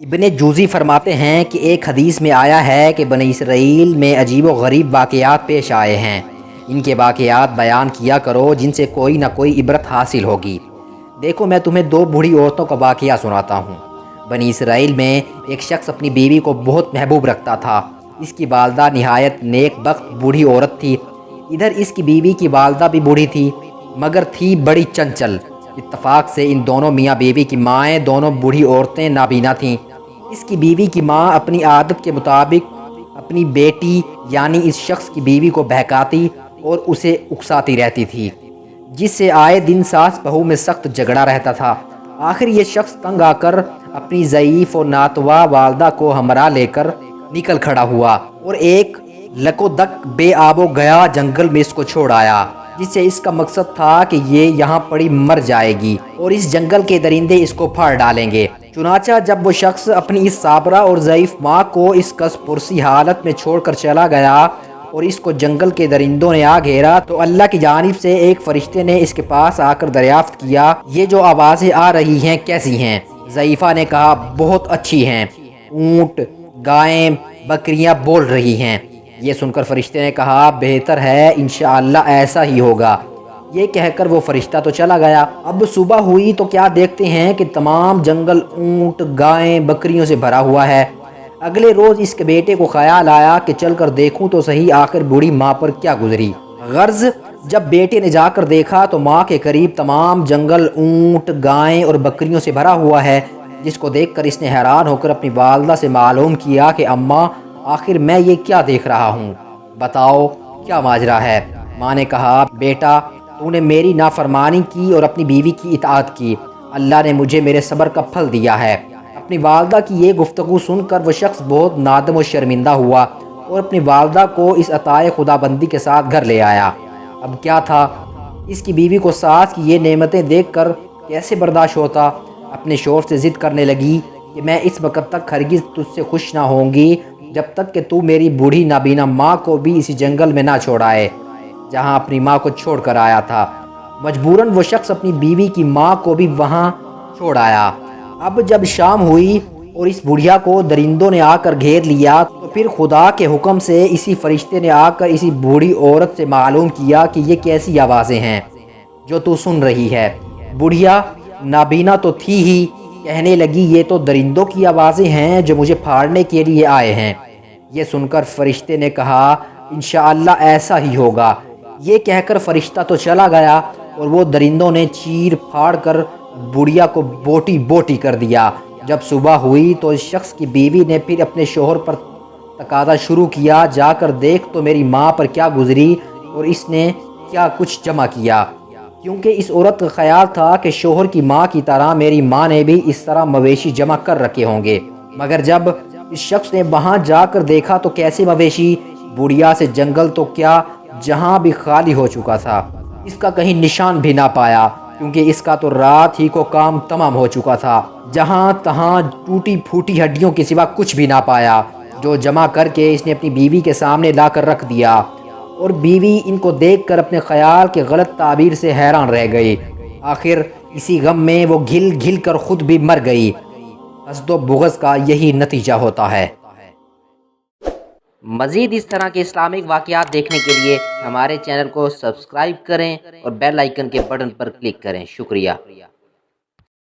ابن جوزی فرماتے ہیں کہ ایک حدیث میں آیا ہے کہ بنی اسرائیل میں عجیب و غریب واقعات پیش آئے ہیں، ان کے واقعات بیان کیا کرو جن سے کوئی نہ کوئی عبرت حاصل ہوگی۔ دیکھو میں تمہیں دو بوڑھی عورتوں کا واقعہ سناتا ہوں۔ بنی اسرائیل میں ایک شخص اپنی بیوی کو بہت محبوب رکھتا تھا۔ اس کی والدہ نہایت نیک بخت بوڑھی عورت تھی۔ ادھر اس کی بیوی کی والدہ بھی بوڑھی تھی، مگر تھی بڑی چنچل۔ اتفاق سے ان دونوں میاں بیوی کی مائیں دونوں بوڑھی عورتیں نابینا تھیں۔ اس کی بیوی کی ماں اپنی عادت کے مطابق اپنی بیٹی یعنی اس شخص کی بیوی کو بہکاتی اور اسے اکساتی رہتی تھی، جس سے آئے دن ساس بہو میں سخت جھگڑا رہتا تھا۔ آخر یہ شخص تنگ آ کر اپنی ضعیف اور ناتواں والدہ کو ہمراہ لے کر نکل کھڑا ہوا اور ایک لک و دک بے آب و گیا جنگل میں اس کو چھوڑ آیا، جس سے اس کا مقصد تھا کہ یہ یہاں پڑی مر جائے گی اور اس جنگل کے درندے اس کو پھاڑ ڈالیں گے۔ چنانچہ جب وہ شخص اپنی اس صابرہ اور ضعیف ماں کو اس کس پرسی حالت میں چھوڑ کر چلا گیا اور اس کو جنگل کے درندوں نے آ گھیرا، تو اللہ کی جانب سے ایک فرشتے نے اس کے پاس آ کر دریافت کیا، یہ جو آوازیں آ رہی ہیں کیسی ہیں؟ ضعیفہ نے کہا، بہت اچھی ہیں، اونٹ، گائیں، بکریاں بول رہی ہیں۔ یہ سن کر فرشتے نے کہا، بہتر ہے، انشاءاللہ ایسا ہی ہوگا۔ یہ کہہ کر وہ فرشتہ تو چلا گیا۔ اب صبح ہوئی تو کیا دیکھتے ہیں کہ تمام جنگل اونٹ، گائیں، بکریوں سے بھرا ہوا ہے۔ اگلے روز اس کے بیٹے کو خیال آیا کہ چل کر دیکھوں تو صحیح آخر بوڑھی ماں پر کیا گزری۔ غرض جب بیٹے نے جا کر دیکھا تو ماں کے قریب تمام جنگل اونٹ، گائیں اور بکریوں سے بھرا ہوا ہے، جس کو دیکھ کر اس نے حیران ہو کر اپنی والدہ سے معلوم کیا کہ اماں، آخر میں یہ کیا دیکھ رہا ہوں، بتاؤ کیا ماجرا ہے؟ ماں نے کہا، بیٹا تو نے میری نافرمانی کی اور اپنی بیوی کی اطاعت کی، اللہ نے مجھے میرے صبر کا پھل دیا ہے۔ اپنی والدہ کی یہ گفتگو سن کر وہ شخص بہت نادم و شرمندہ ہوا اور اپنی والدہ کو اس عطائے خدا بندی کے ساتھ گھر لے آیا۔ اب کیا تھا، اس کی بیوی کو ساس کی یہ نعمتیں دیکھ کر کیسے برداشت ہوتا؟ اپنے شوہر سے ضد کرنے لگی کہ میں اس وقت تک ہرگز تجھ سے خوش نہ ہوں گی جب تک کہ تو میری بوڑھی نابینا ماں کو بھی اسی جنگل میں نہ چھوڑائے جہاں اپنی ماں کو چھوڑ کر آیا تھا۔ مجبوراً وہ شخص اپنی بیوی کی ماں کو بھی وہاں چھوڑ آیا۔ اب جب شام ہوئی اور اس بڑھیا کو درندوں نے آ کر گھیر لیا تو پھر خدا کے حکم سے اسی فرشتے نے آ کر اسی بوڑھی عورت سے معلوم کیا کہ یہ کیسی آوازیں ہیں جو تو سن رہی ہے۔ بڑھیا نابینا تو تھی ہی، کہنے لگی، یہ تو درندوں کی آوازیں ہیں جو مجھے پھاڑنے کے لیے آئے ہیں۔ یہ سن کر فرشتے نے کہا، انشاءاللہ ایسا ہی ہوگا۔ یہ کہہ کر فرشتہ تو چلا گیا اور وہ درندوں نے چیر پھاڑ کر بڑھیا کو بوٹی بوٹی کر دیا۔ جب صبح ہوئی تو اس شخص کی بیوی نے پھر اپنے شوہر پر تقاضا شروع کیا، جا کر دیکھ تو میری ماں پر کیا گزری اور اس نے کیا کچھ جمع کیا، کیونکہ اس عورت کا خیال تھا کہ شوہر کی ماں کی طرح میری ماں نے بھی اس طرح مویشی جمع کر رکھے ہوں گے۔ مگر جب اس شخص نے وہاں جا کر دیکھا تو کیسے مویشی، بڑھیا سے جنگل تو کیا جہاں بھی خالی ہو چکا تھا، اس کا کہیں نشان بھی نہ پایا، کیونکہ اس کا تو رات ہی کو کام تمام ہو چکا تھا۔ جہاں تہاں ٹوٹی پھوٹی ہڈیوں کے سوا کچھ بھی نہ پایا، جو جمع کر کے اس نے اپنی بیوی کے سامنے لا کر رکھ دیا، اور بیوی ان کو دیکھ کر اپنے خیال کے غلط تعبیر سے حیران رہ گئی۔ آخر اسی غم میں وہ گھل گھل کر خود بھی مر گئی۔ حسد و بغض کا یہی نتیجہ ہوتا ہے۔ مزید اس طرح کے اسلامک واقعات دیکھنے کے لیے ہمارے چینل کو سبسکرائب کریں اور بیل آئیکن کے بٹن پر کلک کریں۔ شکریہ۔